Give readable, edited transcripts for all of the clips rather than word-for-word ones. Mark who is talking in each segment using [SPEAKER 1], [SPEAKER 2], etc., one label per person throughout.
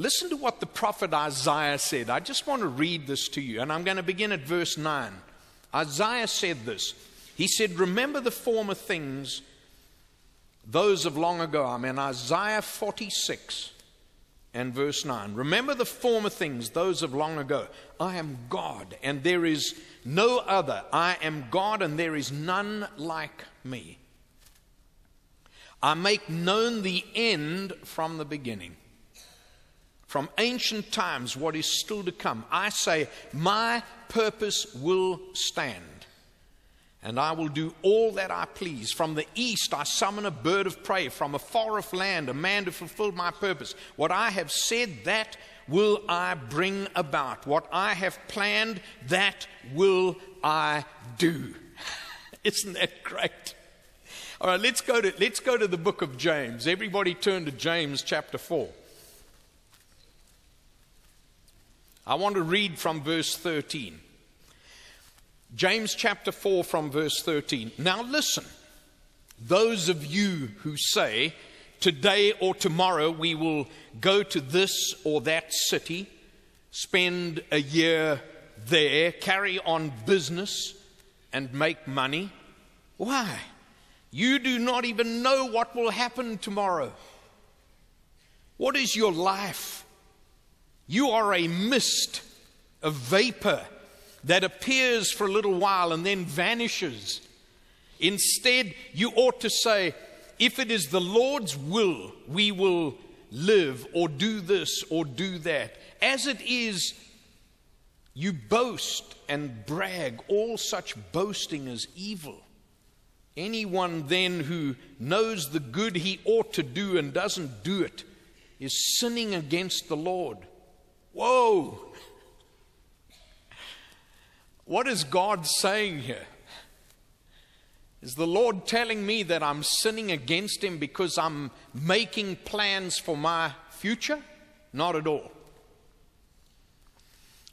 [SPEAKER 1] Listen to what the prophet Isaiah said. I just want to read this to you, and I'm going to begin at verse 9. Isaiah said this. He said, remember the former things, those of long ago. I'm in Isaiah 46 and verse 9. Remember the former things, those of long ago. I am God, and there is no other. I am God, and there is none like me. I make known the end from the beginning. From ancient times, what is still to come. I say, my purpose will stand, and I will do all that I please. From the east I summon a bird of prey, from a far off land, a man to fulfill my purpose. What I have said, that will I bring about. What I have planned, that will I do. Isn't that great? All right, let's go to the book of James. Everybody turn to James chapter 4. I want to read from verse 13. James chapter 4 from verse 13. Now listen, those of you who say, today or tomorrow we will go to this or that city, spend a year there, carry on business and make money. Why? You do not even know what will happen tomorrow. What is your life? You are a mist, a vapor that appears for a little while and then vanishes. Instead, you ought to say, if it is the Lord's will, we will live or do this or do that. As it is, you boast and brag. All such boasting is evil. Anyone then who knows the good he ought to do and doesn't do it is sinning against the Lord. Whoa! What is God saying here? Is the Lord telling me that I'm sinning against Him because I'm making plans for my future? Not at all.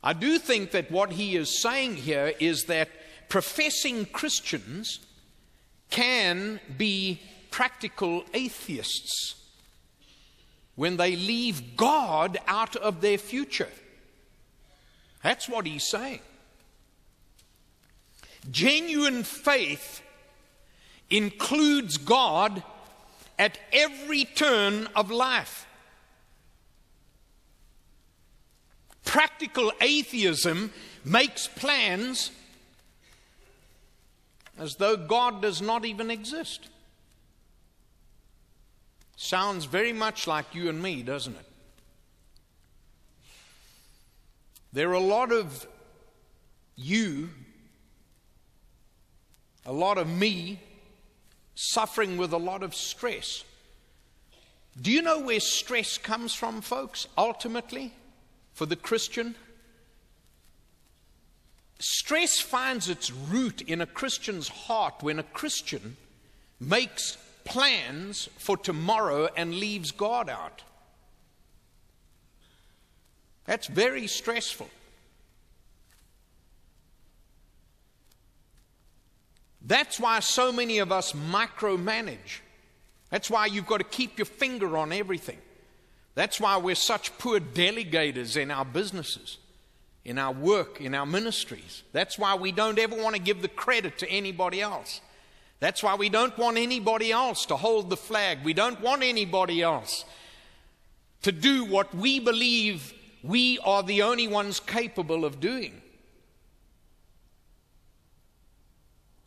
[SPEAKER 1] I do think that what He is saying here is that professing Christians can be practical atheists when they leave God out of their future. That's what He's saying. Genuine faith includes God at every turn of life. Practical atheism makes plans as though God does not even exist. Sounds very much like you and me, doesn't it? There are a lot of you, a lot of me, suffering with a lot of stress. Do you know where stress comes from, folks, ultimately, for the Christian? Stress finds its root in a Christian's heart when a Christian makes plans for tomorrow and leaves God out. That's very stressful. That's why so many of us micromanage. That's why you've got to keep your finger on everything. That's why we're such poor delegators in our businesses, in our work, in our ministries. That's why we don't ever want to give the credit to anybody else. That's why we don't want anybody else to hold the flag. We don't want anybody else to do what we believe we are the only ones capable of doing.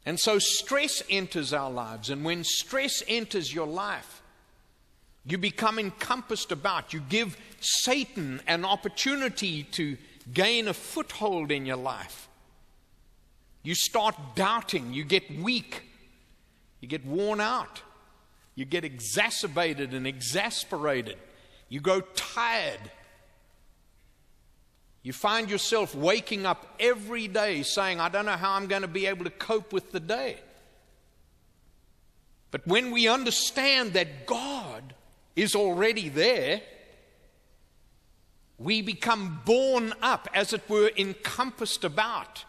[SPEAKER 1] And so stress enters our lives, and when stress enters your life, you become encompassed about. You give Satan an opportunity to gain a foothold in your life. You start doubting, you get weak, you get worn out, you get exacerbated and exasperated, you grow tired. You find yourself waking up every day saying, I don't know how I'm going to be able to cope with the day. But when we understand that God is already there, we become borne up, as it were, encompassed about.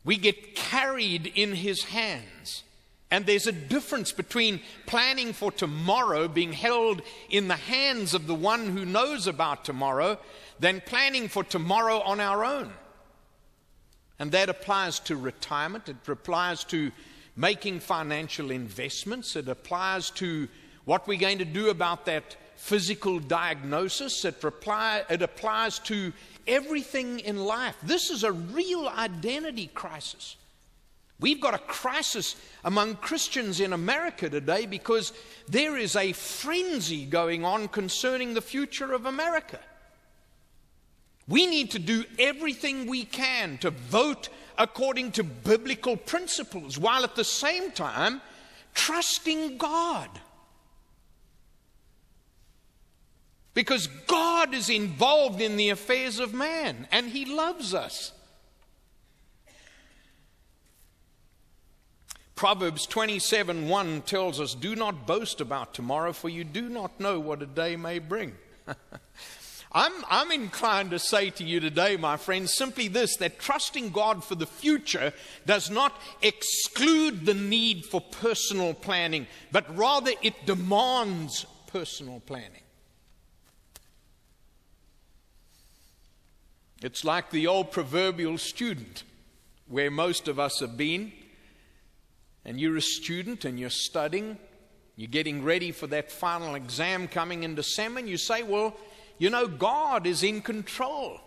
[SPEAKER 1] We get carried in His hands, And there's a difference between planning for tomorrow being held in the hands of the one who knows about tomorrow than planning for tomorrow on our own. And that applies to retirement. It applies to making financial investments. It applies to what we're going to do about that physical diagnosis. It applies to everything in life. This is a real identity crisis. We've got a crisis among Christians in America today because there is a frenzy going on concerning the future of America. We need to do everything we can to vote according to biblical principles, while at the same time trusting God. Because God is involved in the affairs of man, and He loves us. Proverbs 27:1 tells us, "Do not boast about tomorrow, for you do not know what a day may bring." I'm inclined to say to you today, my friends, simply this, that trusting God for the future does not exclude the need for personal planning, but rather it demands personal planning. It's like the old proverbial student, where most of us have been. And you're a student and you're studying, you're getting ready for that final exam coming in December, and you say, well, you know, God is in control.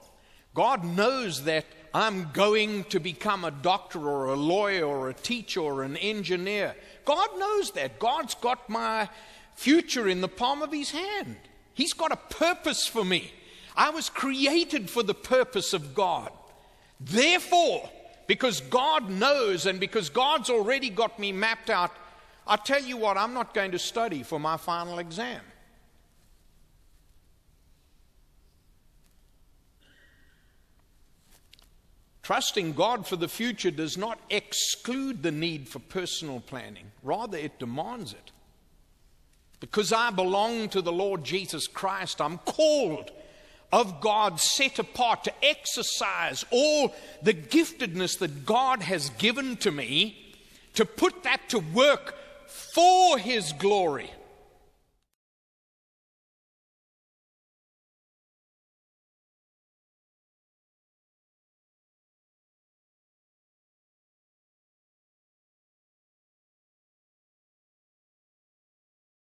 [SPEAKER 1] God knows that I'm going to become a doctor or a lawyer or a teacher or an engineer. God knows that. God's got my future in the palm of His hand. He's got a purpose for me. I was created for the purpose of God. Therefore, because God knows and because God's already got me mapped out, I tell you what, I'm not going to study for my final exam. Trusting God for the future does not exclude the need for personal planning. Rather, it demands it. Because I belong to the Lord Jesus Christ, I'm called of God, set apart to exercise all the giftedness that God has given to me, to put that to work for His glory.